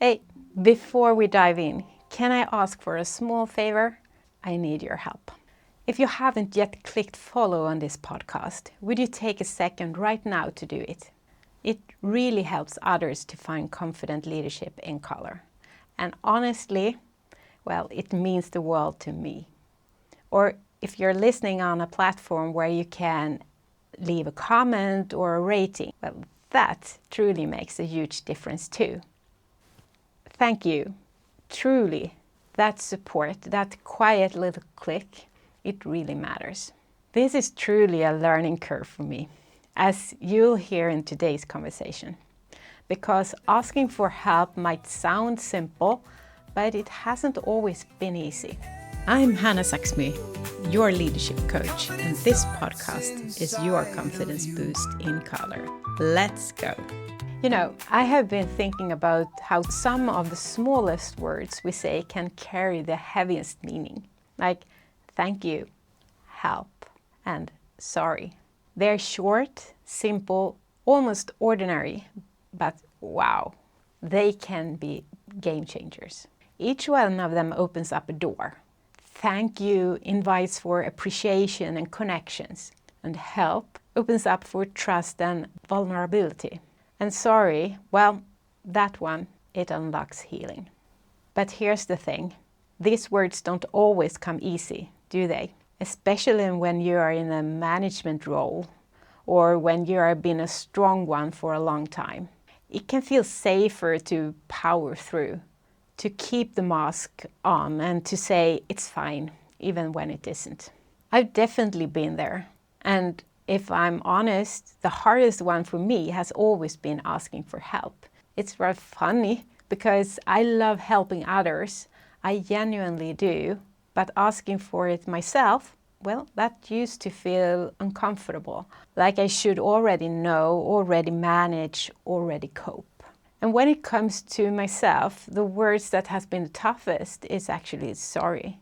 Hey, before we dive in, can I ask for a small favor? I need your help. If you haven't yet clicked follow on this podcast, would you take a second right now to do it? It really helps others to find confident leadership in color. And honestly, well, it means the world to me. Or if you're listening on a platform where you can leave a comment or a rating, well, that truly makes a huge difference too. Thank you. Truly, that support, that quiet little click, it really matters. This is truly a learning curve for me, as you'll hear in today's conversation. Because asking for help might sound simple, but it hasn't always been easy. I'm Hanna Zaxmy, your leadership coach, and this podcast is your confidence boost in color. Let's go. You know, I have been thinking about how some of the smallest words we say can carry the heaviest meaning, like thank you, help, and sorry. They're short, simple, almost ordinary, but wow, they can be game changers. Each one of them opens up a door. Thank you invites for appreciation and connections, and help opens up for trust and vulnerability. And sorry, well, that one, it unlocks healing. But here's the thing. These words don't always come easy, do they? Especially when you are in a management role or when you have been a strong one for a long time. It can feel safer to power through, to keep the mask on and to say it's fine, even when it isn't. I've definitely been there. And if I'm honest, the hardest one for me has always been asking for help. It's rather funny because I love helping others. I genuinely do. But asking for it myself, well, that used to feel uncomfortable. Like I should already know, already manage, already cope. And when it comes to myself, the words that has been the toughest is actually sorry.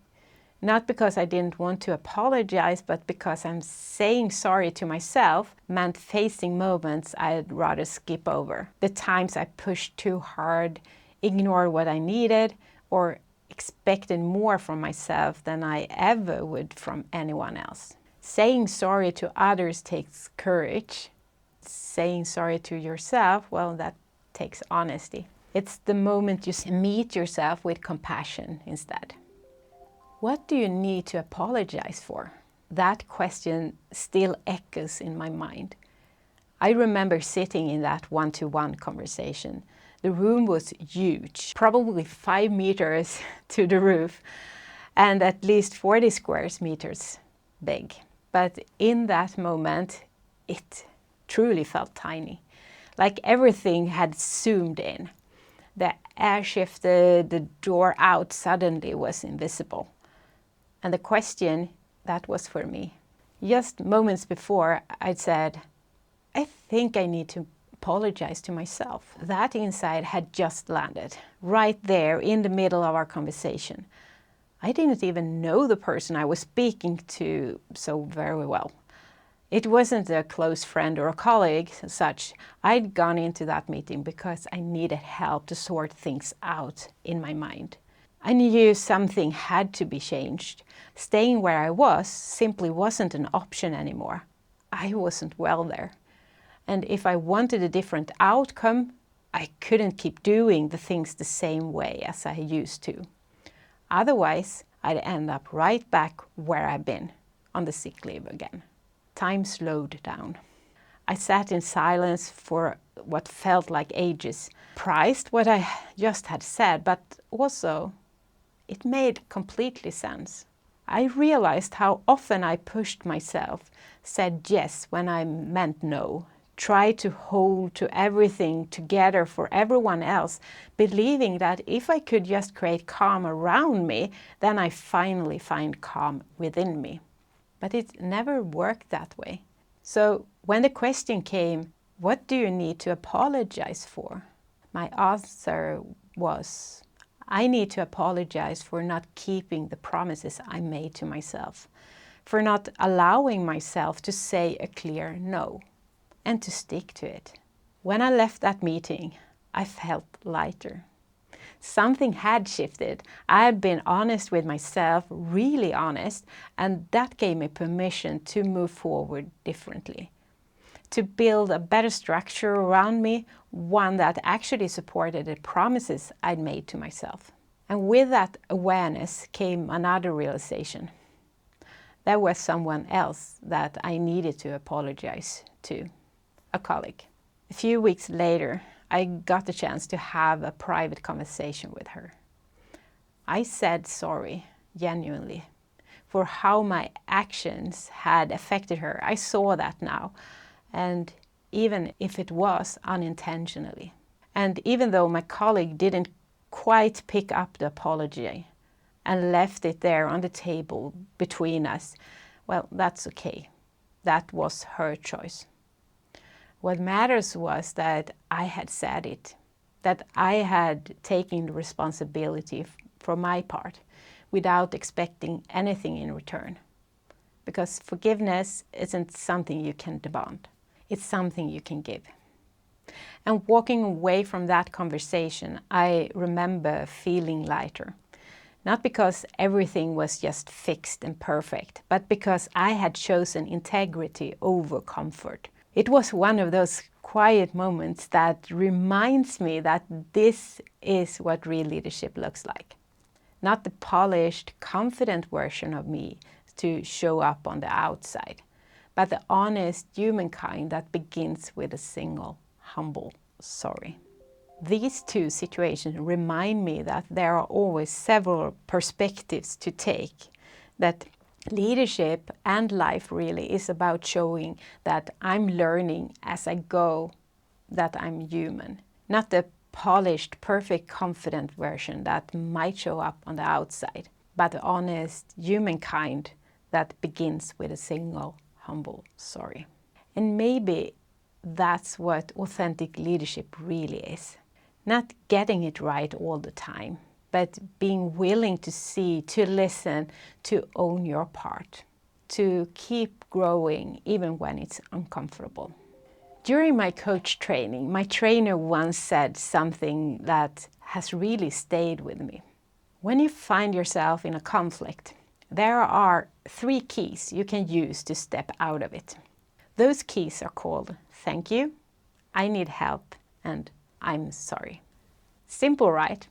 Not because I didn't want to apologize, but because I'm saying sorry to myself meant facing moments I'd rather skip over. The times I pushed too hard, ignored what I needed, or expected more from myself than I ever would from anyone else. Saying sorry to others takes courage. Saying sorry to yourself, well, that takes honesty. It's the moment you meet yourself with compassion instead. What do you need to apologize for? That question still echoes in my mind. I remember sitting in that one-to-one conversation. The room was huge, probably 5 meters to the roof, and at least 40 square meters big. But in that moment, it truly felt tiny, like everything had zoomed in. The air shifted, the door out suddenly was invisible. And the question, that was for me. Just moments before, I'd said, I think I need to apologize to myself. That insight had just landed, right there in the middle of our conversation. I didn't even know the person I was speaking to so very well. It wasn't a close friend or a colleague as such. I'd gone into that meeting because I needed help to sort things out in my mind. I knew something had to be changed. Staying where I was simply wasn't an option anymore. I wasn't well there. And if I wanted a different outcome, I couldn't keep doing the things the same way as I used to. Otherwise, I'd end up right back where I've been, on the sick leave again. Time slowed down. I sat in silence for what felt like ages, prized what I just had said, but also it made completely sense. I realized how often I pushed myself, said yes when I meant no, tried to hold to everything together for everyone else, believing that if I could just create calm around me, then I finally find calm within me. But it never worked that way. So when the question came, what do you need to apologize for? My answer was, I need to apologize for not keeping the promises I made to myself, for not allowing myself to say a clear no, and to stick to it. When I left that meeting, I felt lighter. Something had shifted. I'd been honest with myself, really honest, and that gave me permission to move forward differently. To build a better structure around me, one that actually supported the promises I'd made to myself. And with that awareness came another realization. There was someone else that I needed to apologize to, a colleague. A few weeks later, I got the chance to have a private conversation with her. I said sorry, genuinely, for how my actions had affected her. I saw that now, and even if it was unintentionally. And even though my colleague didn't quite pick up the apology and left it there on the table between us, well, that's okay. That was her choice. What matters was that I had said it, that I had taken the responsibility for my part without expecting anything in return. Because forgiveness isn't something you can demand, it's something you can give. And walking away from that conversation, I remember feeling lighter. Not because everything was just fixed and perfect, but because I had chosen integrity over comfort. It was one of those quiet moments that reminds me that this is what real leadership looks like. Not the polished, confident version of me to show up on the outside, but the honest humankind that begins with a single, humble sorry. These two situations remind me that there are always several perspectives to take, that leadership and life really is about showing that I'm learning as I go, that I'm human, not the polished, perfect, confident version that might show up on the outside, but the honest humankind that begins with a single, humble sorry. And maybe that's what authentic leadership really is. Not getting it right all the time, but being willing to see, to listen, to own your part, to keep growing even when it's uncomfortable. During my coach training, my trainer once said something that has really stayed with me. When you find yourself in a conflict, there are 3 keys you can use to step out of it. Those keys are called thank you, I need help, and I'm sorry. Simple, right?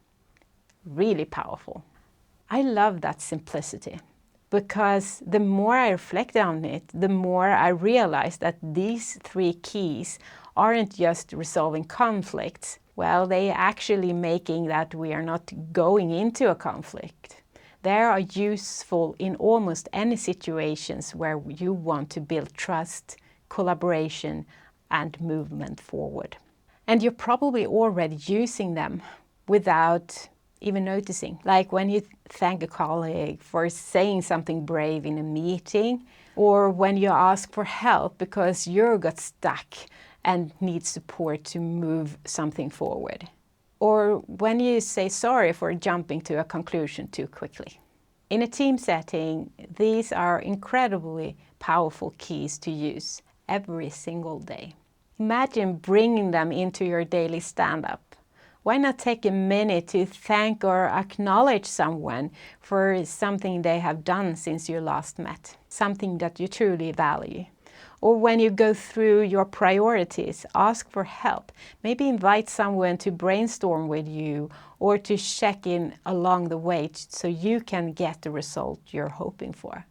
Really powerful. I love that simplicity because the more I reflect on it, the more I realize that these 3 keys aren't just resolving conflicts. Well, they actually making that we are not going into a conflict. They are useful in almost any situations where you want to build trust, collaboration, and movement forward. And you're probably already using them without even noticing. Like when you thank a colleague for saying something brave in a meeting, or when you ask for help because you got stuck and need support to move something forward. Or when you say sorry for jumping to a conclusion too quickly. In a team setting, these are incredibly powerful keys to use every single day. Imagine bringing them into your daily stand-up. Why not take a minute to thank or acknowledge someone for something they have done since you last met, something that you truly value? Or when you go through your priorities, ask for help. Maybe invite someone to brainstorm with you or to check in along the way so you can get the result you're hoping for.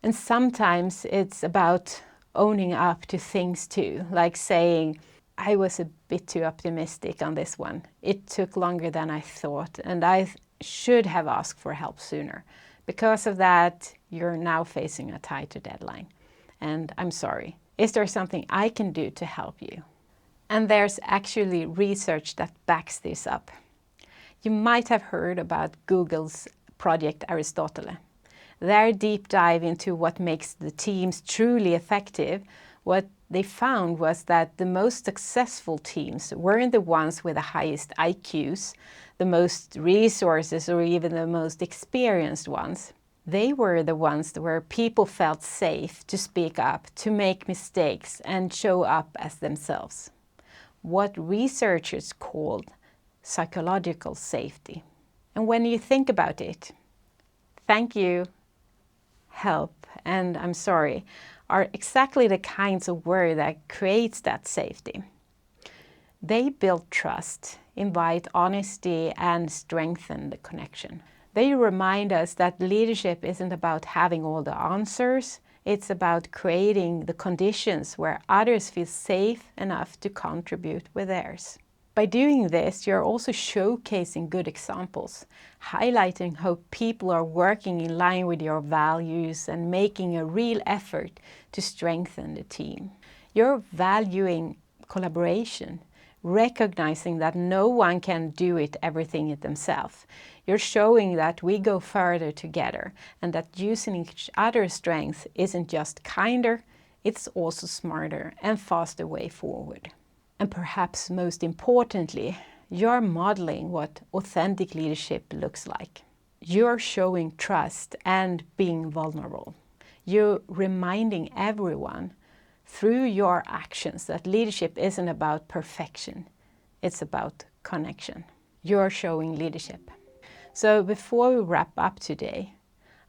And sometimes it's about owning up to things too, like saying, I was a bit too optimistic on this one. It took longer than I thought, and I should have asked for help sooner. Because of that, you're now facing a tighter deadline. And I'm sorry. Is there something I can do to help you? And there's actually research that backs this up. You might have heard about Google's Project Aristotle. Their deep dive into what makes the teams truly effective, what they found was that the most successful teams weren't the ones with the highest IQs, the most resources, or even the most experienced ones. They were the ones where people felt safe to speak up, to make mistakes, and show up as themselves. What researchers called psychological safety. And when you think about it, thank you, help, and I'm sorry are exactly the kinds of words that creates that safety. They build trust, invite honesty, and strengthen the connection. They remind us that leadership isn't about having all the answers. It's about creating the conditions where others feel safe enough to contribute with theirs. By doing this, you're also showcasing good examples, highlighting how people are working in line with your values and making a real effort to strengthen the team. You're valuing collaboration, recognizing that no one can do everything themselves. You're showing that we go further together and that using each other's strengths isn't just kinder, it's also smarter and faster way forward. And perhaps most importantly, you're modeling what authentic leadership looks like. You're showing trust and being vulnerable. You're reminding everyone through your actions that leadership isn't about perfection, it's about connection. You're showing leadership. So before we wrap up today,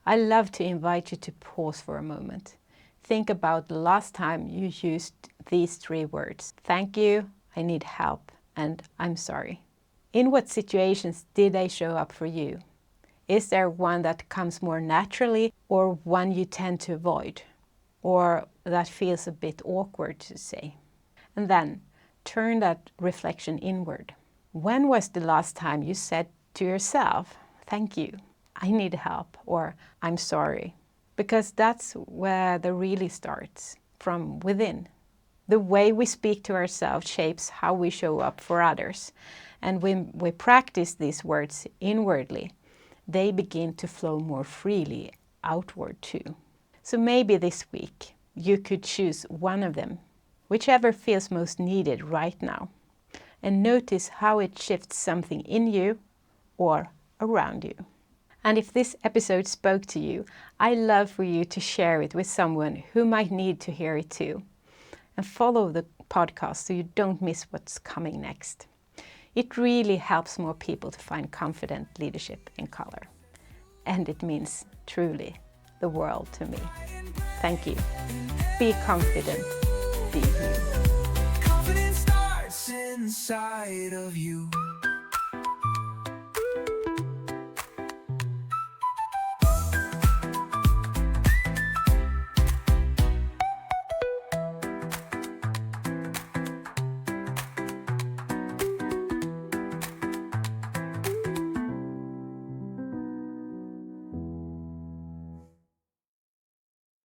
I'd love to invite you to pause for a moment. Think about the last time you used these 3 words. Thank you, I need help, and I'm sorry. In what situations did they show up for you? Is there one that comes more naturally or one you tend to avoid? Or that feels a bit awkward to say? And then turn that reflection inward. When was the last time you said to yourself, thank you, I need help, or I'm sorry? Because that's where the really starts, from within. The way we speak to ourselves shapes how we show up for others. And when we practice these words inwardly, they begin to flow more freely outward too. So maybe this week you could choose one of them, whichever feels most needed right now, and notice how it shifts something in you or around you. And if this episode spoke to you, I'd love for you to share it with someone who might need to hear it too. And follow the podcast so you don't miss what's coming next. It really helps more people to find confident leadership in color. And it means truly the world to me. Thank you. Be confident. Be you. Confidence starts inside of you.